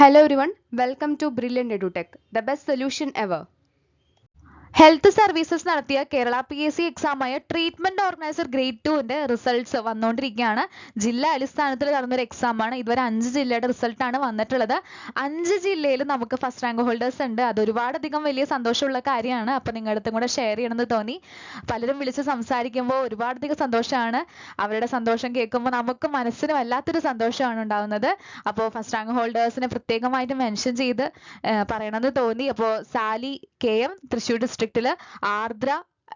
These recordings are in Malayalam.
Hello everyone, welcome to Brilliant EduTech, the best solution ever. Health services നടത്തിയ കേരള PSC എക്സാമായ ട്രീറ്റ്മെന്റ് ഓർഗനൈസർ ഗ്രേഡ് 2ന്റെ റിസൾട്ട്സ് വന്നുകൊണ്ടിരിക്കുകയാണ്. ജില്ലാ അടിസ്ഥാനത്തിൽ നടന്നൊരു എക്സാമാണ്. ഇതുവരെ 5 ജില്ലയുടെ റിസൾട്ടാണ് വന്നിട്ടുള്ളത്. 5 ജില്ലയിൽ നമുക്ക് ഫസ്റ്റ് റാങ്ക് ഹോൾഡേഴ്സ് ഉണ്ട്. അത് ഒരുപാടധികം വലിയ സന്തോഷമുള്ള കാര്യമാണ്. അപ്പോൾ നിങ്ങളുടെ അടുത്തും കൂടെ ഷെയർ ചെയ്യണമെന്ന് തോന്നി. പലരും വിളിച്ച് സംസാരിക്കുമ്പോൾ ഒരുപാടധികം സന്തോഷമാണ്. അവരുടെ സന്തോഷം കേൾക്കുമ്പോൾ നമുക്ക് മനസ്സിന് വല്ലാത്തൊരു സന്തോഷമാണ് ഉണ്ടാവുന്നത്. അപ്പോൾ ഫസ്റ്റ് റാങ്ക് ഹോൾഡേഴ്സിനെ പ്രത്യേകമായിട്ട് മെൻഷൻ ചെയ്ത് പറയണമെന്ന് തോന്നി. അപ്പോൾ സാലി KM തൃശ്ശൂർ ഡിസ്ട്രിക്റ്റില്, ആർദ്ര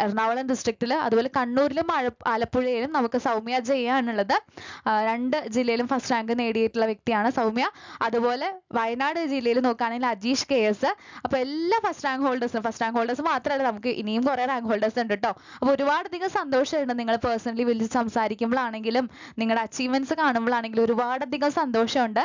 എറണാകുളം ഡിസ്ട്രിക്റ്റില്, അതുപോലെ കണ്ണൂരിലും ആലപ്പുഴയിലും നമുക്ക് സൗമ്യ ജയാണുള്ളത്. 2 ജില്ലയിലും ഫസ്റ്റ് റാങ്ക് നേടിയിട്ടുള്ള വ്യക്തിയാണ് സൗമ്യ. അതുപോലെ വയനാട് ജില്ലയിൽ നോക്കുകയാണെങ്കിൽ അജീഷ് KS. അപ്പോൾ എല്ലാ ഫസ്റ്റ് റാങ്ക് ഹോൾഡേഴ്സ് മാത്രമല്ല, നമുക്ക് ഇനിയും കുറേ റാങ്ക് ഹോൾഡേഴ്സ് ഉണ്ട് കേട്ടോ. അപ്പോൾ ഒരുപാടധികം സന്തോഷമുണ്ട്. നിങ്ങൾ പേഴ്സണലി വിളിച്ച് സംസാരിക്കുമ്പോഴാണെങ്കിലും നിങ്ങളുടെ അച്ചീവ്മെന്റ്സ് കാണുമ്പോഴാണെങ്കിലും ഒരുപാടധികം സന്തോഷമുണ്ട്.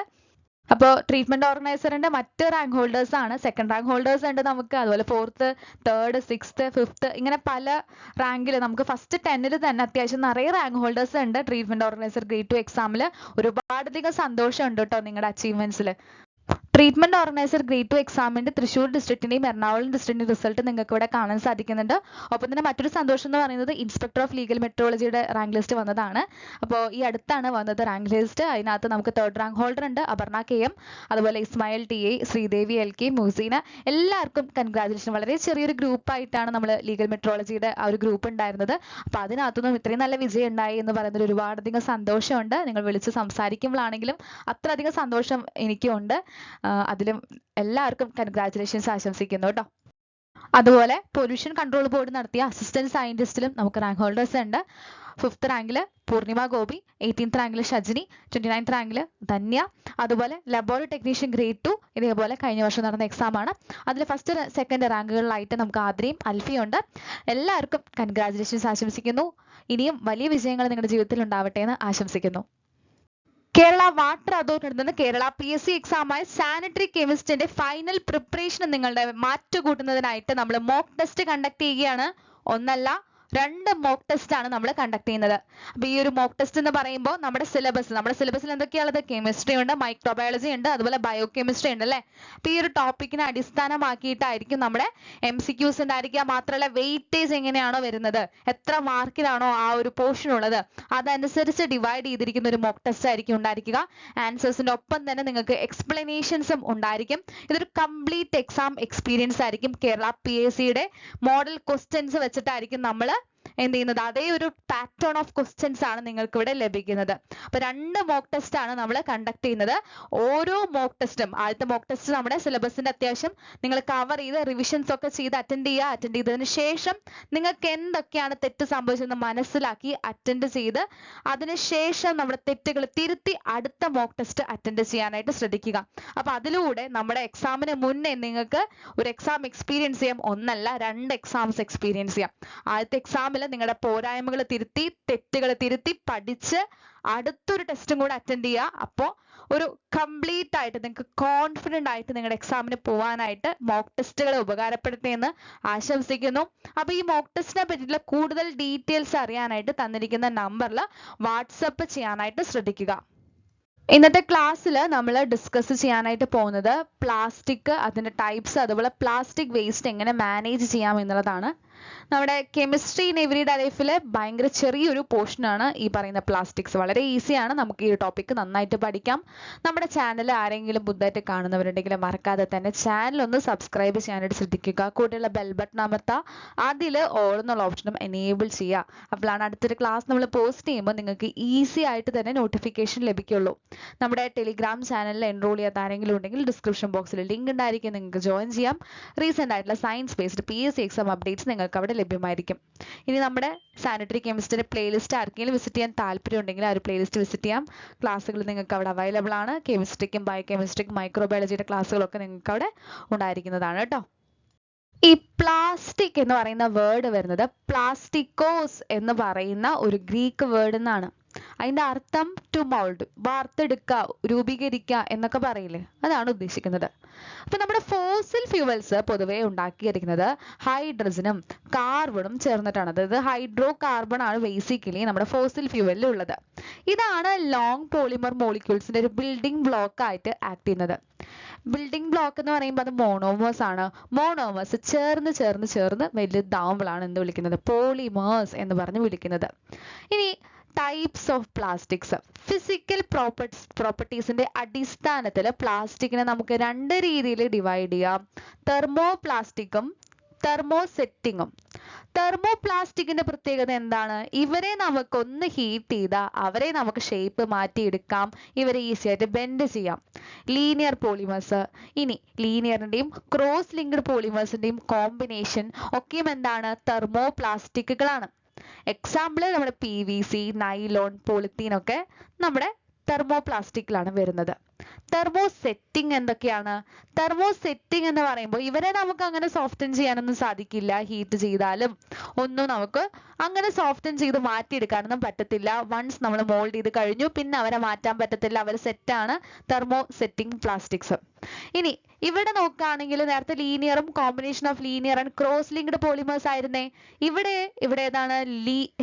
അപ്പോൾ ട്രീറ്റ്മെന്റ് ഓർഗനൈസറിന്റെ മറ്റ് റാങ്ക് ഹോൾഡേഴ്സ് ആണ്. സെക്കൻഡ് റാങ്ക് ഹോൾഡേഴ്സ് ഉണ്ട് നമുക്ക്. അതുപോലെ 4th, 3rd, 6th, 5th ഇങ്ങനെ പല റാങ്കിൽ നമുക്ക് ഫസ്റ്റ് 10ൽ തന്നെ അത്യാവശ്യം നിറയെ റാങ്ക് ഹോൾഡേഴ്സ് ഉണ്ട്. ട്രീറ്റ്മെന്റ് ഓർഗനൈസർ ഗ്രേഡ് 2 എക്സാമിൽ ഒരുപാടധികം സന്തോഷമുണ്ട് കേട്ടോ നിങ്ങളുടെ അച്ചീവ്മെന്റ്സിൽ. ട്രീറ്റ്മെന്റ് ഓർഗനൈസർ ഗ്രേഡ് 2 എക്സാമിന്റെ തൃശ്ശൂർ ഡിസ്ട്രിക്റ്റിന്റെയും എറണാകുളം ഡിസ്ട്രിക്റ്റിന്റെയും റിസൾട്ട് നിങ്ങൾക്ക് ഇവിടെ കാണാൻ സാധിക്കുന്നുണ്ട്. ഒപ്പം തന്നെ മറ്റൊരു സന്തോഷം എന്ന് പറയുന്നത് ഇൻസ്പെക്ടർ ഓഫ് ലീഗൽ മെട്രോളജിയുടെ റാങ്ക് ലിസ്റ്റ് വന്നതാണ്. അപ്പോൾ ഈ അടുത്താണ് വന്നത് റാങ്ക് ലിസ്റ്റ്. അതിനകത്ത് നമുക്ക് 3rd റാങ്ക് ഹോൾഡർ ഉണ്ട് അപർണ KM, അതുപോലെ ഇസ്മായിൽ TA, ശ്രീദേവി LK, മുസീന. എല്ലാവർക്കും കൺഗ്രാജുലേഷൻ. വളരെ ചെറിയൊരു ഗ്രൂപ്പായിട്ടാണ് നമ്മൾ ലീഗൽ മെട്രോളജിയുടെ ആ ഒരു ഗ്രൂപ്പ് ഉണ്ടായിരുന്നത്. അപ്പോൾ അതിനകത്തുനിന്നും ഇത്രയും നല്ല വിജയം ഉണ്ടായി എന്ന് പറയുന്നതിൽ ഒരുപാടധികം സന്തോഷമുണ്ട്. നിങ്ങൾ വിളിച്ച് സംസാരിക്കുമ്പോഴാണെങ്കിലും അത്രയധികം സന്തോഷം എനിക്കുണ്ട്. അതിലും എല്ലാവർക്കും കൺഗ്രാജുലേഷൻസ് ആശംസിക്കുന്നു കേട്ടോ. അതുപോലെ പൊല്യൂഷൻ കൺട്രോൾ ബോർഡ് നടത്തിയ അസിസ്റ്റന്റ് സയന്റിസ്റ്റിലും നമുക്ക് റാങ്ക് ഹോൾഡേഴ്സ് ഉണ്ട്. 5th റാങ്കിൽ പൂർണിമ ഗോപി, 18th റാങ്കിൽ ഷജിനി, 29th റാങ്കിൽ ധന്യ. അതുപോലെ ലബോറട്ടറി ടെക്നീഷ്യൻ ഗ്രേഡ് 2 ഇതേപോലെ കഴിഞ്ഞ വർഷം നടന്ന എക്സാം ആണ്. അതിൽ ഫസ്റ്റ് സെക്കൻഡ് റാങ്കുകളിലായിട്ട് നമുക്ക് ആദ്രയും അൽഫിയും ഉണ്ട്. എല്ലാവർക്കും കൺഗ്രാജുലേഷൻസ് ആശംസിക്കുന്നു. ഇനിയും വലിയ വിജയങ്ങൾ നിങ്ങളുടെ ജീവിതത്തിൽ ഉണ്ടാവട്ടെ എന്ന് ആശംസിക്കുന്നു. കേരള വാട്ടർ അതോറിറ്റി നടത്തുന്ന കേരള PSC എക്സാമായ സാനിറ്ററി കെമിസ്റ്റിന്റെ ഫൈനൽ പ്രിപ്പറേഷൻ നിങ്ങളുടെ മാറ്റുകൂട്ടുന്നതിനായിട്ട് നമ്മൾ മോക്ക് ടെസ്റ്റ് കണ്ടക്ട് ചെയ്യുകയാണ്. ഒന്നല്ല 2 മോക്ക് ടെസ്റ്റ് ആണ് നമ്മൾ കണ്ടക്ട് ചെയ്യുന്നത്. അപ്പോൾ ഈ ഒരു മോക്ക് ടെസ്റ്റ് എന്ന് പറയുമ്പോൾ നമ്മുടെ സിലബസിൽ എന്തൊക്കെയാണുള്ളത്? കെമിസ്ട്രി ഉണ്ട്, മൈക്രോബയോളജി ഉണ്ട്, അതുപോലെ ബയോ കെമിസ്ട്രി ഉണ്ട് അല്ലേ. അപ്പോൾ ഈ ഒരു ടോപ്പിക്കിനെ അടിസ്ഥാനമാക്കിയിട്ടായിരിക്കും നമ്മുടെ MCQs ഉണ്ടായിരിക്കുക. മാത്രമല്ല വെയിറ്റേജ് എങ്ങനെയാണോ വരുന്നത്, എത്ര മാർക്കിനാണോ ആ ഒരു പോർഷൻ ഉള്ളത്, അതനുസരിച്ച് ഡിവൈഡ് ചെയ്തിരിക്കുന്ന ഒരു മോക്ക് ടെസ്റ്റ് ആയിരിക്കും ഉണ്ടായിരിക്കുക. ആൻസേഴ്സിന്റെ ഒപ്പം തന്നെ നിങ്ങൾക്ക് എക്സ്പ്ലനേഷൻസും ഉണ്ടായിരിക്കും. ഇതൊരു കംപ്ലീറ്റ് എക്സാം എക്സ്പീരിയൻസ് ആയിരിക്കും. കേരള PSCയുടെ മോഡൽ ക്വസ്റ്റ്യൻസ് വെച്ചിട്ടായിരിക്കും നമ്മൾ എന്ത് ചെയ്യുന്നത്, അതേ ഒരു പാറ്റേൺ ഓഫ് ക്വസ്റ്റ്യൻസ് ആണ് നിങ്ങൾക്ക് ഇവിടെ ലഭിക്കുന്നത്. അപ്പോൾ 2 മോക്ക് ടെസ്റ്റ് ആണ് നമ്മൾ കണ്ടക്ട് ചെയ്യുന്നത്. ഓരോ മോക്ക് ടെസ്റ്റും, ആദ്യത്തെ മോക്ക് ടെസ്റ്റ് നമ്മുടെ സിലബസിന്റെ അത്യാവശ്യം നിങ്ങൾ കവർ ചെയ്ത് റിവിഷൻസ് ഒക്കെ ചെയ്ത് അറ്റൻഡ് ചെയ്തതിന് ശേഷം നിങ്ങൾക്ക് എന്തൊക്കെയാണ് തെറ്റ് സംഭവിച്ചതെന്ന് മനസ്സിലാക്കി അറ്റൻഡ് ചെയ്ത് അതിനുശേഷം നമ്മുടെ തെറ്റുകൾ തിരുത്തി അടുത്ത മോക്ക് ടെസ്റ്റ് അറ്റൻഡ് ചെയ്യാനായിട്ട് ശ്രദ്ധിക്കുക. അപ്പോൾ അതിലൂടെ നമ്മുടെ എക്സാമിന് മുന്നേ നിങ്ങൾക്ക് ഒരു എക്സാം എക്സ്പീരിയൻസ് ചെയ്യാം. ഒന്നല്ല 2 എക്സാംസ് എക്സ്പീരിയൻസ് ചെയ്യാം. ആദ്യത്തെ എക്സാമിൽ നിങ്ങളുടെ പോരായ്മകൾ തിരുത്തി, തെറ്റുകൾ തിരുത്തി പഠിച്ച് അടുത്തൊരു ടെസ്റ്റും കൂടെ അറ്റൻഡ് ചെയ്യുക. അപ്പോൾ ഒരു കംപ്ലീറ്റ് ആയിട്ട് നിങ്ങൾക്ക് കോൺഫിഡന്റ് ആയിട്ട് നിങ്ങളുടെ എക്സാമിന് പോകാനായിട്ട് മോക്ക് ടെസ്റ്റുകൾ ഉപകാരപ്പെടുത്തി എന്ന് ആശംസിക്കുന്നു. അപ്പോൾ ഈ മോക്ക് ടെസ്റ്റിനെ പറ്റിയിട്ടുള്ള കൂടുതൽ ഡീറ്റെയിൽസ് അറിയാനായിട്ട് തന്നിരിക്കുന്ന നമ്പറിൽ വാട്സപ്പ് ചെയ്യാനായിട്ട് ശ്രദ്ധിക്കുക. ഇന്നത്തെ ക്ലാസ്സിൽ നമ്മൾ ഡിസ്കസ് ചെയ്യാനായിട്ട് പോകുന്നത് പ്ലാസ്റ്റിക്, അതിൻ്റെ ടൈപ്സ്, അതുപോലെ പ്ലാസ്റ്റിക് വേസ്റ്റ് എങ്ങനെ മാനേജ് ചെയ്യാം എന്നുള്ളതാണ്. നമ്മുടെ കെമിസ്ട്രി ഇൻ എവരിഡേ ലൈഫിലെ ഭയങ്കര ചെറിയൊരു പോർഷനാണ് ഈ പറയുന്ന പ്ലാസ്റ്റിക്സ്. വളരെ ഈസിയാണ്, നമുക്ക് ഈ ടോപ്പിക്ക് നന്നായിട്ട് പഠിക്കാം. നമ്മുടെ ചാനൽ ആരെങ്കിലും പുതുതായിട്ട് കാണുന്നവരുണ്ടെങ്കിൽ മറക്കാതെ തന്നെ ചാനൽ ഒന്ന് സബ്സ്ക്രൈബ് ചെയ്യാനായിട്ട് ശ്രദ്ധിക്കുക. കൂടെയുള്ള ബെൽ ബട്ടൺ അമർത്തുക, അതിൽ ഓൾ എന്നുള്ള ഓപ്ഷനും എനേബിൾ ചെയ്യുക. അപ്പോഴാണ് അടുത്തൊരു ക്ലാസ് നമ്മൾ പോസ്റ്റ് ചെയ്യുമ്പോൾ നിങ്ങൾക്ക് ഈസി ആയിട്ട് തന്നെ നോട്ടിഫിക്കേഷൻ ലഭിക്കുള്ളൂ. നമ്മുടെ ടെലിഗ്രാം ചാനലിൽ എൻറോൾ ചെയ്യാത്ത ആരെങ്കിലും ഉണ്ടെങ്കിൽ ഡിസ്ക്രിപ്ഷൻ ബോക്സിൽ ലിങ്ക് ഉണ്ടായിരിക്കും, നിങ്ങൾക്ക് ജോയിൻ ചെയ്യാം. റീസെൻ്റ് ആയിട്ടുള്ള science based PSC exam updates നിങ്ങൾക്ക് അവിടെ ലഭ്യമായിരിക്കും. ഇനി നമ്മുടെ സാനിറ്ററി കെമിസ്ട്രിയുടെ പ്ലേലിസ്റ്റ് ആർക്കെങ്കിലും വിസിറ്റ് ചെയ്യാൻ താല്പര്യം ഉണ്ടെങ്കിൽ ആ ഒരു പ്ലേലിസ്റ്റ് വിസിറ്റ് ചെയ്യാം. ക്ലാസ്സുകൾ നിങ്ങൾക്ക് അവിടെ അവൈലബിൾ ആണ്. കെമിസ്ട്രിക്കും ബയോ കെമിസ്ട്രിക്കും മൈക്രോബയോളജിയുടെ ക്ലാസ്സുകളൊക്കെ നിങ്ങൾക്ക് അവിടെ ഉണ്ടായിരിക്കുന്നതാണ് കേട്ടോ. ഈ പ്ലാസ്റ്റിക് എന്ന് പറയുന്ന വേർഡ് വരുന്നത് പ്ലാസ്റ്റിക്കോസ് എന്ന് പറയുന്ന ഒരു ഗ്രീക്ക് വേർഡ് എന്നാണ്. അതിന്റെ അർത്ഥം ടു മൗൾഡ്, വാർത്തെടുക്കുക, രൂപീകരിക്കുക എന്നൊക്കെ പറയില്ലേ, അതാണ് ഉദ്ദേശിക്കുന്നത്. അപ്പൊ നമ്മുടെ ഫോസിൽ ഫ്യൂവൽസ് പൊതുവെ ഉണ്ടാക്കിയിരിക്കുന്നത് ഹൈഡ്രജനും കാർബണും ചേർന്നിട്ടാണ്. അതായത് ഹൈഡ്രോ കാർബൺ ആണ് ബേസിക്കലി നമ്മുടെ ഫോസിൽ ഫ്യൂവലിൽ ഉള്ളത്. ഇതാണ് ലോങ് പോളിമർ മോളിക്യൂൾസിന്റെ ഒരു ബിൽഡിംഗ് ബ്ലോക്ക് ആയിട്ട് ആക്ട് ചെയ്യുന്നത്. ബിൽഡിംഗ് ബ്ലോക്ക് എന്ന് പറയുമ്പോൾ അത് മോണോമേഴ്സ് ആണ്. മോണോമേഴ്സ് ചേർന്ന് വലുതാവുമ്പോഴാണ് എന്ത് വിളിക്കുന്നത്? പോളിമേഴ്സ് എന്ന് പറഞ്ഞ് വിളിക്കുന്നത്. ഇനി ടൈപ്സ് ഓഫ് പ്ലാസ്റ്റിക്സ്. ഫിസിക്കൽ പ്രോപ്പർട്ടീസിന്റെ അടിസ്ഥാനത്തിൽ പ്ലാസ്റ്റിക്കിനെ നമുക്ക് രണ്ട് രീതിയിൽ ഡിവൈഡ് ചെയ്യാം. തെർമോ പ്ലാസ്റ്റിക്കും തെർമോസെറ്റിങ്ങും. തെർമോപ്ലാസ്റ്റിക്കിന്റെ പ്രത്യേകത എന്താണ്? ഇവരെ നമുക്കൊന്ന് ഹീറ്റ് ചെയ്താൽ അവരെ നമുക്ക് ഷേപ്പ് മാറ്റിയെടുക്കാം, ഇവരെ ഈസി ആയിട്ട് ബെൻഡ് ചെയ്യാം. Linear polymers. ഇനി ലീനിയറിന്റെയും ക്രോസ് ലിങ്ക്ഡ് പോളിമേഴ്സിന്റെയും കോമ്പിനേഷൻ ഒക്കെയും എന്താണ്? തെർമോപ്ലാസ്റ്റിക്കുകളാണ്. എക്സാമ്പിൾ നമ്മുടെ PVC, നൈലോൺ, പോളിത്തീൻ ഒക്കെ നമ്മുടെ തെർമോപ്ലാസ്റ്റിക്കിലാണ് വരുന്നത്. തെർമോസെറ്റിംഗ് എന്തൊക്കെയാണ്? തെർമോസെറ്റിംഗ് എന്ന് പറയുമ്പോൾ ഇവരെ നമുക്ക് അങ്ങനെ സോഫ്റ്റൻ ചെയ്യാനൊന്നും സാധിക്കില്ല. ഹീറ്റ് ചെയ്താലും ഒന്നും നമുക്ക് അങ്ങനെ സോഫ്റ്റൻ ചെയ്ത് മാറ്റിയെടുക്കാനൊന്നും പറ്റത്തില്ല. വൺസ് നമ്മൾ മോൾഡ് ചെയ്ത് കഴിഞ്ഞു പിന്നെ അവരെ മാറ്റാൻ പറ്റത്തില്ല. അവർ സെറ്റാണ് തെർമോസെറ്റിംഗ് പ്ലാസ്റ്റിക്സ്. ഇനി ഇവിടെ നോക്കുകയാണെങ്കിൽ നേരത്തെ ലീനിയറും combination of linear and cross linked polymers ആയിരുന്നേ. ഇവിടെ ഏതാണ്?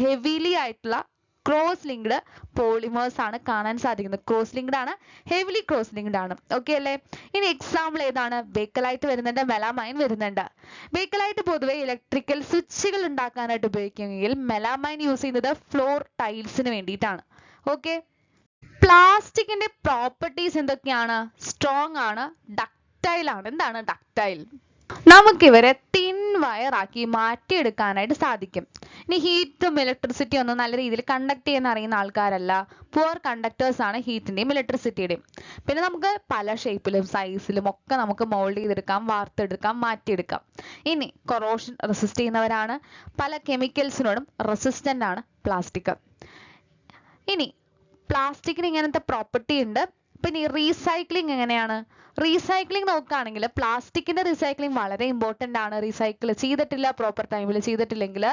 ഹെവിലി ആയിട്ടുള്ള ക്രോസ് ലിങ്ക്ഡ് പോളിമേഴ്സ് ആണ് കാണാൻ സാധിക്കുന്നത്. ക്രോസ് ലിങ്ക്ഡ് ആണ്, ഹെവിലി ക്രോസ് ലിങ്ക്ഡ് ആണ്. ഓക്കെ അല്ലേ? ഇനി എക്സാമ്പിൾ ഏതാണ്? ബേക്കലൈറ്റ് വരുന്നുണ്ട്, മെലാമൈൻ വരുന്നുണ്ട്. ബേക്കലൈറ്റ് പൊതുവെ ഇലക്ട്രിക്കൽ സ്വിച്ചുകൾ ഉണ്ടാക്കാനായിട്ട് ഉപയോഗിക്കുമെങ്കിൽ മെലാമൈൻ യൂസ് ചെയ്യുന്നത് ഫ്ലോർ ടൈൽസിന് വേണ്ടിയിട്ടാണ്. ഓക്കെ. പ്ലാസ്റ്റിക്കിന്റെ പ്രോപ്പർട്ടീസ് എന്തൊക്കെയാണ്? സ്ട്രോങ് ആണ്, ഡക്റ്റൈൽ ആണ്. എന്താണ് ഡക്റ്റൈൽ? നമുക്കിവരെ തിൻ വയർ ആക്കി മാറ്റിയെടുക്കാനായിട്ട് സാധിക്കും. ഇനി ഹീറ്റും ഇലക്ട്രിസിറ്റിയും ഒന്നും നല്ല രീതിയിൽ കണ്ടക്ട് ചെയ്യാൻ അറിയുന്ന ആൾക്കാരല്ല. പുവർ കണ്ടക്ടേഴ്സ് ആണ് ഹീറ്റിന്റെയും ഇലക്ട്രിസിറ്റിയുടെയും. പിന്നെ നമുക്ക് പല ഷേപ്പിലും സൈസിലും ഒക്കെ നമുക്ക് മോൾഡ് ചെയ്തെടുക്കാം, വാർത്തെടുക്കാം, മാറ്റിയെടുക്കാം. ഇനി കൊറോഷൻ റെസിസ്റ്റ് ചെയ്യുന്നവരാണ്. പല കെമിക്കൽസിനോടും റെസിസ്റ്റന്റ് ആണ് പ്ലാസ്റ്റിക്. ഇനി പ്ലാസ്റ്റിക്കിന് ഇങ്ങനത്തെ പ്രോപ്പർട്ടി ഉണ്ട്. പിന്നെ റീസൈക്ലിംഗ് എങ്ങനെയാണ്? റീസൈക്ലിംഗ് നോക്കുകയാണെങ്കിൽ പ്ലാസ്റ്റിക്കിന്റെ റീസൈക്ലിംഗ് വളരെ ഇമ്പോർട്ടൻ്റ് ആണ്. റീസൈക്കിൾ ചെയ്തിട്ടില്ല, പ്രോപ്പർ ടൈമിൽ ചെയ്തിട്ടില്ലെങ്കിൽ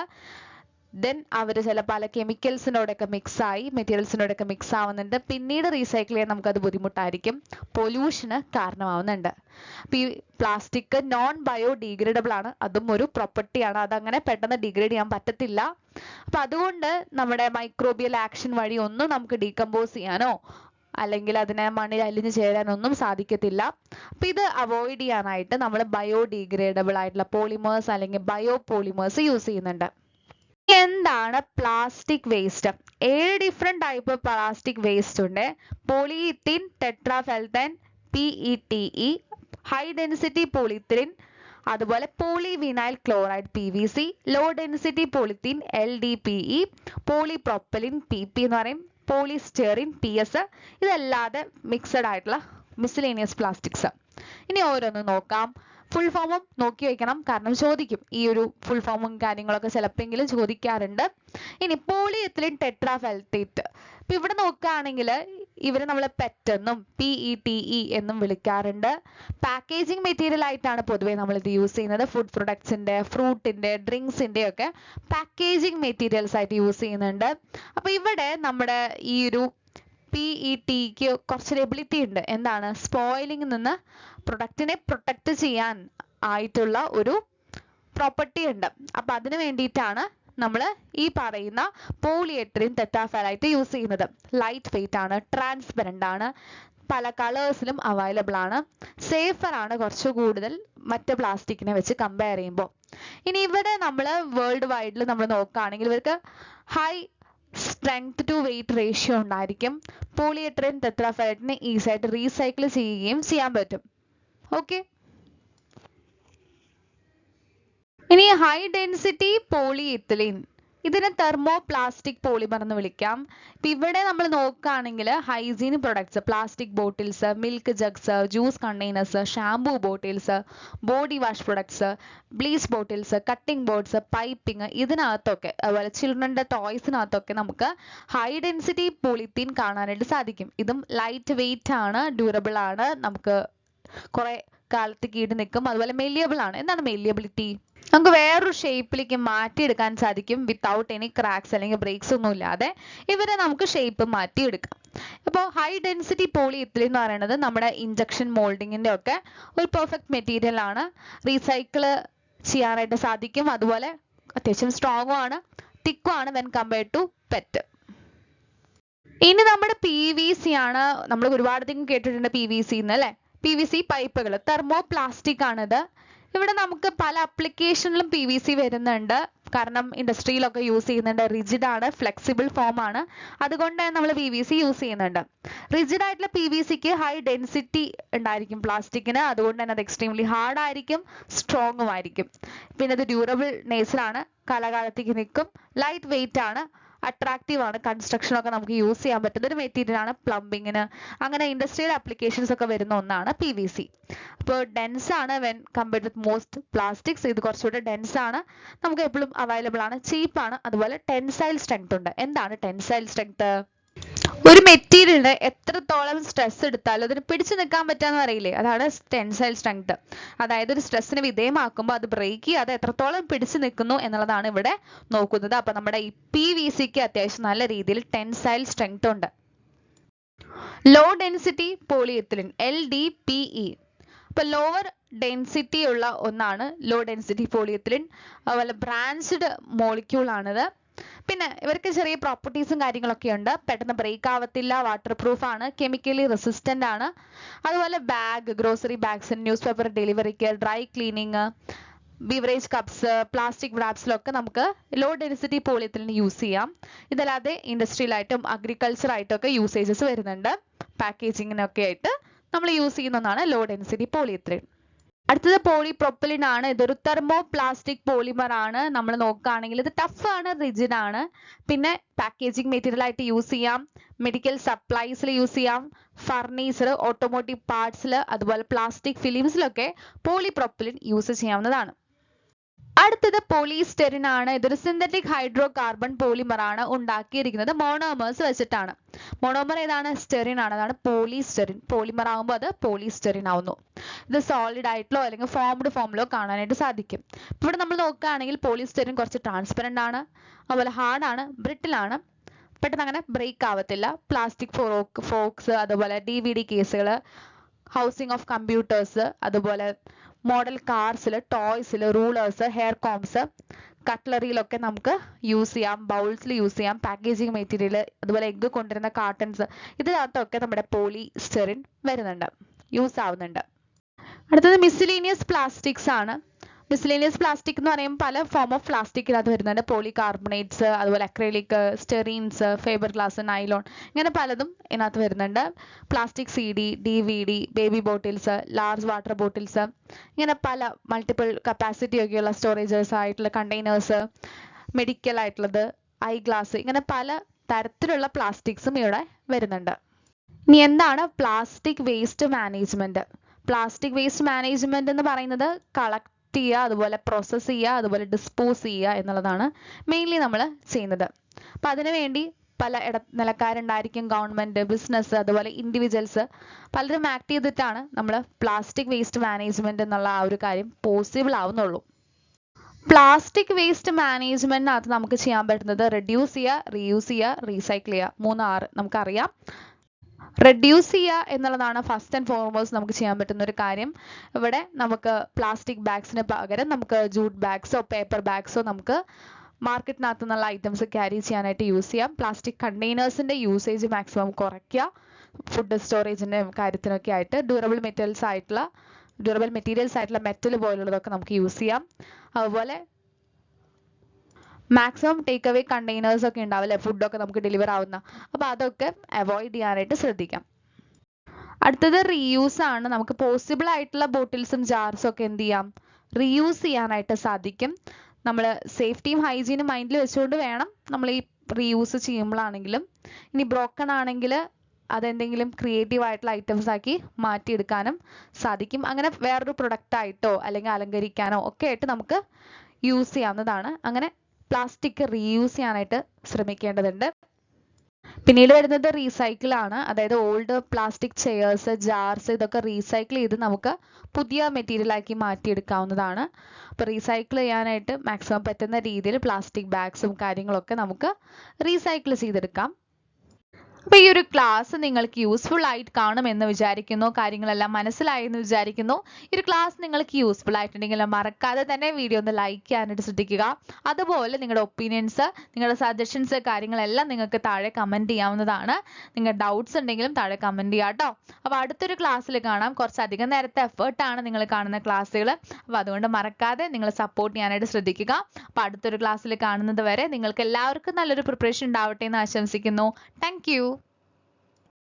ദെൻ അവർ പല കെമിക്കൽസിനോടൊക്കെ മിക്സായി മെറ്റീരിയൽസിനോടൊക്കെ മിക്സ് ആവുന്നുണ്ട്. പിന്നീട് റീസൈക്കിൾ ചെയ്യാൻ നമുക്കത് ബുദ്ധിമുട്ടായിരിക്കും, പൊല്യൂഷന് കാരണമാവുന്നുണ്ട്. അപ്പം ഈ പ്ലാസ്റ്റിക് നോൺ ബയോഡീഗ്രേഡബിൾ ആണ്, അതും ഒരു പ്രോപ്പർട്ടിയാണ്. അതങ്ങനെ പെട്ടെന്ന് ഡിഗ്രേഡ് ചെയ്യാൻ പറ്റത്തില്ല. അപ്പം അതുകൊണ്ട് നമ്മുടെ മൈക്രോബിയൽ ആക്ഷൻ വഴി ഒന്നും നമുക്ക് ഡീകമ്പോസ് ചെയ്യാനോ അല്ലെങ്കിൽ അതിനെ മണ്ണിൽ അലിഞ്ഞു ചേരാനൊന്നും സാധിക്കത്തില്ല. അപ്പം ഇത് അവോയ്ഡ് ചെയ്യാനായിട്ട് നമ്മൾ ബയോഡീഗ്രേഡബിൾ ആയിട്ടുള്ള പോളിമേഴ്സ് അല്ലെങ്കിൽ ബയോ പോളിമേഴ്സ് യൂസ് ചെയ്യുന്നുണ്ട്. എന്താണ് plastic waste? 7 different type plastic waste ഉണ്ട്. പോളിഇത്തീൻ ടെട്രാഫെൽത്തൈൻ PETE, ഹൈ ഡെൻസിറ്റി പോളിത്തീൻ, അതുപോലെ polyvinyl chloride PVC, low density polythene LDPE, polypropylene PP എന്ന് പറയും, പോളിസ്റ്റെറിൻ PS. ഇതല്ലാതെ മിക്സഡ് ആയിട്ടുള്ള മിസ്സലേനിയസ് പ്ലാസ്റ്റിക്സ്. ഇനി ഓരോന്ന് നോക്കാം. ഫുൾ ഫോമും നോക്കി വെക്കണം, കാരണം ചോദിക്കും. ഈ ഒരു ഫുൾ ഫോമും കാര്യങ്ങളൊക്കെ ചിലപ്പോഴെങ്കിലും ചോദിക്കാറുണ്ട്. ഇനി പോളിഎത്തിലീൻ ടെട്രാഫെൽറ്റേറ്റ്. ഇപ്പം ഇവിടെ നോക്കുകയാണെങ്കിൽ ഇവരെ നമ്മൾ പെറ്റ് എന്നും PETE എന്നും വിളിക്കാറുണ്ട്. പാക്കേജിങ് മെറ്റീരിയൽ ആയിട്ടാണ് പൊതുവേ നമ്മൾ ഇത് യൂസ് ചെയ്യുന്നത്. ഫുഡ് പ്രൊഡക്ട്സിന്റെ, ഫ്രൂട്ടിന്റെ, ഡ്രിങ്ക്സിന്റെ ഒക്കെ പാക്കേജിങ് മെറ്റീരിയൽസ് ആയിട്ട് യൂസ് ചെയ്യുന്നുണ്ട്. അപ്പൊ ഇവിടെ നമ്മുടെ ഈ ഒരു PETക്ക് കുറച്ചൊരു എബിലിറ്റി ഉണ്ട്. എന്താണ്? സ്പോയിലിംഗ് നിന്ന് പ്രൊഡക്റ്റിനെ പ്രൊട്ടക്ട് ചെയ്യാൻ ആയിട്ടുള്ള ഒരു പ്രോപ്പർട്ടി ഉണ്ട്. അപ്പൊ അതിന് വേണ്ടിയിട്ടാണ് നമ്മൾ ഈ പറയുന്ന പോളിയെത്തിലീൻ ടെട്രാഫെലൈറ്റ് യൂസ് ചെയ്യുന്നത്. ലൈറ്റ് വെയിറ്റ് ആണ്, ട്രാൻസ്പെറന്റ് ആണ്, പല കളേഴ്സിലും അവൈലബിൾ ആണ്, സേഫർ ആണ് കുറച്ച് കൂടുതൽ മറ്റ് പ്ലാസ്റ്റിക്കിനെ വെച്ച് കമ്പയർ ചെയ്യുമ്പോൾ. ഇനി ഇവിടെ നമ്മൾ വേൾഡ് വൈഡിൽ നമ്മൾ നോക്കുകയാണെങ്കിൽ ഇവർക്ക് high strength to weight ratio ഉണ്ടായിരിക്കും. പോളിയെത്തിലീൻ ടെട്രാഫെലൈറ്റിനെ ഈസി ആയിട്ട് റീസൈക്കിൾ ചെയ്യുകയും ചെയ്യാൻ പറ്റും. ഓക്കെ. ഇനി ഹൈ ഡെൻസിറ്റി പോളിയെത്തിലീൻ, ഇതിനെ തെർമോപ്ലാസ്റ്റിക് പോളിമർ എന്ന് വിളിക്കാം. ഇപ്പം ഇവിടെ നമ്മൾ നോക്കുകയാണെങ്കിൽ hygiene products, plastic bottles, milk jugs, juice containers, shampoo bottles, body wash products, bleach bottles, cutting boards, piping, ഇതിനകത്തൊക്കെ അതുപോലെ ചിൽഡ്രൻ്റെ ടോയ്സിനകത്തൊക്കെ നമുക്ക് ഹൈ ഡെൻസിറ്റി പോളിത്തീൻ കാണാനായിട്ട് സാധിക്കും. ഇതും ലൈറ്റ് വെയിറ്റ് ആണ്, ഡ്യൂറബിൾ ആണ്, നമുക്ക് കുറെ കാലത്തേക്ക് ഈട് നിൽക്കും. അതുപോലെ മെല്ലിയബിൾ ആണ്. എന്താണ് മെല്ലിയബിലിറ്റി? നമുക്ക് വേറൊരു ഷേപ്പിലേക്ക് മാറ്റിയെടുക്കാൻ സാധിക്കും വിത്തൗട്ട് എനി ക്രാക്സ് അല്ലെങ്കിൽ ബ്രേക്സ് ഒന്നും ഇല്ലാതെ ഇവരെ നമുക്ക് ഷേപ്പ് മാറ്റിയെടുക്കാം. അപ്പോൾ ഹൈ ഡെൻസിറ്റി പോളിയെത്തിലീൻ എന്ന് പറയുന്നത് നമ്മുടെ ഇഞ്ചക്ഷൻ മോൾഡിങ്ങിന്റെ ഒക്കെ ഒരു പെർഫെക്റ്റ് മെറ്റീരിയൽ ആണ്. റീസൈക്കിൾ ചെയ്യാനായിട്ട് സാധിക്കും. അതുപോലെ അത്യാവശ്യം സ്ട്രോങ്ങും ആണ്, തിക്കും ആണ് വെൻ കമ്പയർഡ് ടു പെറ്റ്. ഇനി നമ്മുടെ PVC ആണ്. നമ്മൾ ഒരുപാട് കേട്ടിട്ടുണ്ട് PVC എന്ന്, അല്ലേ? PVC പൈപ്പുകൾ, തെർമോ പ്ലാസ്റ്റിക് ആണിത്. ഇവിടെ നമുക്ക് പല അപ്ലിക്കേഷനിലും PVC വരുന്നുണ്ട്. കാരണം ഇൻഡസ്ട്രിയിലൊക്കെ യൂസ് ചെയ്യുന്നുണ്ട്. റിജിഡ് ആണ്, ഫ്ലെക്സിബിൾ ഫോം ആണ്, അതുകൊണ്ട് തന്നെ നമ്മൾ PVC യൂസ് ചെയ്യുന്നുണ്ട്. റിജിഡ് ആയിട്ടുള്ള PVCക്ക് ഹൈ ഡെൻസിറ്റി ഉണ്ടായിരിക്കും പ്ലാസ്റ്റിക്കിന്, അതുകൊണ്ട് തന്നെ അത് എക്സ്ട്രീംലി ഹാർഡ് ആയിരിക്കും, സ്ട്രോങ്ങും ആയിരിക്കും. പിന്നെ അത് ഡ്യൂറബിൾ നേച്ചർ ആണ്, കാലാകാലത്തേക്ക് നിൽക്കും, ലൈറ്റ് വെയിറ്റ് ആണ്, അട്രാക്റ്റീവ് ആണ്, കൺസ്ട്രക്ഷൻ ഒക്കെ നമുക്ക് യൂസ് ചെയ്യാൻ പറ്റുന്ന ഒരു മെറ്റീരിയൽ ആണ്, പ്ലംബിങ്ങിന് അങ്ങനെ ഇൻഡസ്ട്രിയൽ ആപ്ലിക്കേഷൻസ് ഒക്കെ വരുന്ന ഒന്നാണ് PVC. അപ്പോൾ ഡെൻസ് ആണ് when compared with most plastics. ഇത് കുറച്ചുകൂടെ ഡെൻസ് ആണ്, നമുക്ക് എപ്പോഴും അവൈലബിൾ ആണ്, ചീപ്പ് ആണ്, അതുപോലെ ടെൻസൈൽ സ്ട്രെങ്ത് ഉണ്ട്. എന്താണ് ടെൻസൈൽ സ്ട്രെങ്ത്? ഒരു മെറ്റീരിയലിന് എത്രത്തോളം സ്ട്രെസ് എടുത്താലും അതിന് പിടിച്ചു നിൽക്കാൻ പറ്റാന്ന് പറയില്ലേ, അതാണ് ടെൻസൈൽ സ്ട്രെങ്ത്. അതായത് ഒരു സ്ട്രെസ്സിന് വിധേയമാക്കുമ്പോൾ അത് ബ്രേക്ക് ചെയ്യാതെ എത്രത്തോളം പിടിച്ചു നിൽക്കുന്നു എന്നുള്ളതാണ് ഇവിടെ നോക്കുന്നത്. അപ്പൊ നമ്മുടെ ഈ PVCക്ക് അത്യാവശ്യം നല്ല രീതിയിൽ ടെൻസൈൽ സ്ട്രെങ്ത് ഉണ്ട്. Low density polyethylene, LDPE. അപ്പൊ ലോവർ ഡെൻസിറ്റി ഉള്ള ഒന്നാണ് ലോ ഡെൻസിറ്റി പോളിയെത്തിലിൻ. അതുപോലെ ബ്രാഞ്ചഡ് മോളിക്യൂൾ ആണിത്. പിന്നെ ഇവർക്ക് ചെറിയ പ്രോപ്പർട്ടീസും കാര്യങ്ങളൊക്കെ ഉണ്ട്. പെട്ടെന്ന് ബ്രേക്ക് ആവത്തില്ല, വാട്ടർ പ്രൂഫ് ആണ്, കെമിക്കലി റെസിസ്റ്റന്റ് ആണ്. അതുപോലെ bag, grocery bags, newspaper ഡെലിവറിക്ക്, dry cleaning, beverage cups, plastic റാപ്സിലൊക്കെ നമുക്ക് ലോ ഡെൻസിറ്റി പോളിയെത്തിലിൻ യൂസ് ചെയ്യാം. ഇതല്ലാതെ ഇൻഡസ്ട്രിയലായിട്ടും അഗ്രികൾച്ചർ ആയിട്ടും ഒക്കെ യൂസേജസ് വരുന്നുണ്ട്. പാക്കേജിങ്ങിനൊക്കെ ആയിട്ട് നമ്മൾ യൂസ് ചെയ്യുന്ന ഒന്നാണ് ലോ ഡെൻസിറ്റി പോളിയെത്തിലിൻ. അടുത്തത് പോളിപ്രൊപ്പലിൻ ആണ്. ഇതൊരു തെർമോ പ്ലാസ്റ്റിക് പോളിമർ ആണ്. നമ്മൾ നോക്കുകയാണെങ്കിൽ ഇത് ടഫ് ആണ്, റിജിഡ് ആണ്. പിന്നെ പാക്കേജിങ് മെറ്റീരിയൽ ആയിട്ട് യൂസ് ചെയ്യാം, മെഡിക്കൽ സപ്ലൈസിൽ യൂസ് ചെയ്യാം, ഫർണിച്ചർ, ഓട്ടോമോട്ടീവ് പാർട്സിൽ, അതുപോലെ പ്ലാസ്റ്റിക് ഫിലിംസിലൊക്കെ പോളിപ്രൊപ്പലിൻ യൂസ് ചെയ്യാവുന്നതാണ്. അടുത്തത് പോളിസ്റ്റെറിൻ ആണ്. ഇതൊരു സിന്തറ്റിക് ഹൈഡ്രോ കാർബൺ പോളിമർ ആണ്, ഉണ്ടാക്കിയിരിക്കുന്നത് മോണോമേഴ്സ് വെച്ചിട്ടാണ്. മോണോമർ ഏതാണ്? സ്റ്റെറിൻ ആണ്, അതാണ് പോളിസ്റ്റെറിൻ. പോളിമർ ആകുമ്പോൾ അത് പോളിസ്റ്റെറിൻ ആവുന്നു. ഇത് സോളിഡ് ആയിട്ടോ അല്ലെങ്കിൽ ഫോംഡ് ഫോമിലോ കാണാനായിട്ട് സാധിക്കും. ഇവിടെ നമ്മൾ നോക്കുകയാണെങ്കിൽ പോളിസ്റ്റെറിൻ കുറച്ച് ട്രാൻസ്പെറന്റ് ആണ്, അതുപോലെ ഹാർഡ് ആണ്, ബ്രിട്ടിൽ ആണ്, പെട്ടെന്ന് അങ്ങനെ ബ്രേക്ക് ആവത്തില്ല. പ്ലാസ്റ്റിക് ഫോക്സ്, അതുപോലെ DVD കേസുകൾ, ഹൗസിംഗ് ഓഫ് കമ്പ്യൂട്ടേഴ്സ്, അതുപോലെ മോഡൽ കാർസിൽ, ടോയ്സിൽ, റൂളേഴ്സ്, ഹെയർ കോംസ്, കട്ട്ലറിയിലൊക്കെ നമുക്ക് യൂസ് ചെയ്യാം, ബൗൾസിൽ യൂസ് ചെയ്യാം, പാക്കേജിങ് മെറ്റീരിയൽ, അതുപോലെ എഗ്ഗ് കൊണ്ടുവരുന്ന കാർട്ടൺസ്, ഇതിനകത്തൊക്കെ നമ്മുടെ പോളിസ്റ്റെറിൻ വരുന്നുണ്ട്, യൂസ് ആവുന്നുണ്ട്. അടുത്തത് മിസ്സലേനിയസ് പ്ലാസ്റ്റിക്സ് ആണ്. മിസ്സലേനിയസ് പ്ലാസ്റ്റിക് എന്ന് പറയുമ്പോൾ പല ഫോം ഓഫ് പ്ലാസ്റ്റിക്കിനകത്ത് വരുന്നുണ്ട്. പോളികാർബണേറ്റ്സ്, അതുപോലെ അക്രൈലിക്, സ്റ്റെറീൻസ്, ഫൈബർ ഗ്ലാസ്, നൈലോൺ, ഇങ്ങനെ പലതും ഇതിനകത്ത് വരുന്നുണ്ട്. Plastic CD, DVD, baby bottles, large water bottles, ഇങ്ങനെ പല മൾട്ടിപ്പിൾ കപ്പാസിറ്റി ഒക്കെയുള്ള സ്റ്റോറേജസ് ആയിട്ടുള്ള കണ്ടെയ്നേഴ്സ്, മെഡിക്കൽ ആയിട്ടുള്ളത്, ഐ ഗ്ലാസ്, ഇങ്ങനെ പല തരത്തിലുള്ള പ്ലാസ്റ്റിക്സും ഇവിടെ വരുന്നുണ്ട്. ഇനി എന്താണ് plastic waste management? Plastic waste management എന്ന് പറയുന്നത് കളക്ട് ചെയ്യുക, അതുപോലെ പ്രോസസ്സ് ചെയ്യുക, അതുപോലെ ഡിസ്പോസ് ചെയ്യുക എന്നുള്ളതാണ് മെയിൻലി നമ്മൾ ചെയ്യുന്നത്. അപ്പം അതിനുവേണ്ടി പല ഇടനിലക്കാരുണ്ടായിരിക്കും, ഗവൺമെന്റ്, ബിസിനസ്, അതുപോലെ ഇൻഡിവിജ്വൽസ്, പലരും ആക്ട് ചെയ്തിട്ടാണ് നമ്മൾ പ്ലാസ്റ്റിക് വേസ്റ്റ് മാനേജ്മെന്റ് എന്നുള്ള ആ ഒരു കാര്യം പോസിബിൾ ആവുന്നുള്ളൂ. പ്ലാസ്റ്റിക് വേസ്റ്റ് മാനേജ്മെന്റിനകത്ത് നമുക്ക് ചെയ്യാൻ പറ്റുന്നത് റെഡ്യൂസ് ചെയ്യുക, റീയൂസ് ചെയ്യുക, റീസൈക്കിൾ ചെയ്യുക, 3 R നമുക്കറിയാം. റെഡ്യൂസ് ചെയ്യുക എന്നുള്ളതാണ് ഫസ്റ്റ് ആൻഡ് ഫോർമോസ്റ്റ് നമുക്ക് ചെയ്യാൻ പറ്റുന്ന ഒരു കാര്യം. ഇവിടെ നമുക്ക് പ്ലാസ്റ്റിക് ബാഗ്സിന് പകരം നമുക്ക് ജൂട്ട് ബാഗ്സോ പേപ്പർ ബാഗ്സോ നമുക്ക് മാർക്കറ്റിനകത്തു നിന്നുള്ള ഐറ്റംസ് ക്യാരി ചെയ്യാനായിട്ട് യൂസ് ചെയ്യാം. പ്ലാസ്റ്റിക് കണ്ടെയ്നേഴ്സിന്റെ യൂസേജ് മാക്സിമം കുറയ്ക്കുക, ഫുഡ് സ്റ്റോറേജിന്റെ കാര്യത്തിനൊക്കെ ആയിട്ട്. ഡ്യൂറബിൾ മെറ്റീരിയൽസ് ആയിട്ടുള്ള മെറ്റൽ പോലുള്ളതൊക്കെ നമുക്ക് യൂസ് ചെയ്യാം. അതുപോലെ മാക്സിമം ടേക്ക് അവേ കണ്ടെയ്നേഴ്സ് ഒക്കെ ഉണ്ടാവില്ലേ, ഫുഡൊക്കെ നമുക്ക് ഡെലിവർ ആവുന്ന, അപ്പോൾ അതൊക്കെ അവോയ്ഡ് ചെയ്യാനായിട്ട് ശ്രദ്ധിക്കാം. അടുത്തത് റീയൂസ് ആണ്. നമുക്ക് പോസിബിൾ ആയിട്ടുള്ള ബോട്ടിൽസും ജാർസും ഒക്കെ എന്ത് ചെയ്യാം, റീയൂസ് ചെയ്യാനായിട്ട് സാധിക്കും. നമ്മൾ സേഫ്റ്റിയും ഹൈജീനും മൈൻഡിൽ വെച്ചുകൊണ്ട് വേണം നമ്മൾ ഈ റീയൂസ് ചെയ്യുമ്പോഴാണെങ്കിലും. ഇനി ബ്രോക്കൺ ആണെങ്കിൽ അതെന്തെങ്കിലും ക്രിയേറ്റീവ് ആയിട്ടുള്ള ഐറ്റംസ് ആക്കി മാറ്റിയെടുക്കാനും സാധിക്കും. അങ്ങനെ വേറൊരു പ്രൊഡക്റ്റ് ആയിട്ടോ അല്ലെങ്കിൽ അലങ്കരിക്കാനോ ഒക്കെ ആയിട്ട് നമുക്ക് യൂസ് ചെയ്യാവുന്നതാണ്. അങ്ങനെ പ്ലാസ്റ്റിക് റീയൂസ് ചെയ്യാനായിട്ട് ശ്രമിക്കേണ്ടതുണ്ട്. പിന്നീട് വരുന്നത് റീസൈക്കിൾ ആണ്. അതായത് ഓൾഡ് പ്ലാസ്റ്റിക് ചെയേഴ്സ്, ജാർസ്, ഇതൊക്കെ റീസൈക്കിൾ ചെയ്ത് നമുക്ക് പുതിയ മെറ്റീരിയൽ ആക്കി മാറ്റിയെടുക്കാവുന്നതാണ്. അപ്പോൾ റീസൈക്കിൾ ചെയ്യാനായിട്ട് മാക്സിമം പറ്റുന്ന രീതിയിൽ പ്ലാസ്റ്റിക് ബാഗ്സും കാര്യങ്ങളൊക്കെ നമുക്ക് റീസൈക്കിൾ ചെയ്തെടുക്കാം. അപ്പോൾ ഈ ഒരു ക്ലാസ് നിങ്ങൾക്ക് യൂസ്ഫുൾ ആയിട്ട് കാണുമെന്ന് വിചാരിക്കുന്നു. കാര്യങ്ങളെല്ലാം മനസ്സിലായി എന്ന് വിചാരിക്കുന്നു. ഈ ഒരു ക്ലാസ് നിങ്ങൾക്ക് യൂസ്ഫുൾ ആയിട്ടുണ്ടെങ്കിൽ മറക്കാതെ തന്നെ വീഡിയോ ഒന്ന് ലൈക്ക് ചെയ്യാനായിട്ട് ശ്രദ്ധിക്കുക. അതുപോലെ നിങ്ങളുടെ ഒപ്പീനിയൻസ്, നിങ്ങളുടെ സജഷൻസ് കാര്യങ്ങളെല്ലാം നിങ്ങൾക്ക് താഴെ കമൻറ്റ് ചെയ്യാവുന്നതാണ്. നിങ്ങൾ ഡൗട്ട്സ് ഉണ്ടെങ്കിലും താഴെ കമൻറ്റ് ചെയ്യാം കേട്ടോ. അപ്പോൾ അടുത്തൊരു ക്ലാസ്സിൽ കാണാം. കുറച്ചധികം നേരത്തെ എഫേർട്ടാണ് നിങ്ങൾ കാണുന്ന ക്ലാസ്സുകൾ. അപ്പോൾ അതുകൊണ്ട് മറക്കാതെ നിങ്ങൾ സപ്പോർട്ട് ചെയ്യാനായിട്ട് ശ്രദ്ധിക്കുക. അപ്പോൾ അടുത്തൊരു ക്ലാസ്സിൽ കാണുന്നത് വരെ നിങ്ങൾക്ക് എല്ലാവർക്കും നല്ലൊരു പ്രിപ്പറേഷൻ ഉണ്ടാവട്ടെ എന്ന് ആശംസിക്കുന്നു. Thank you.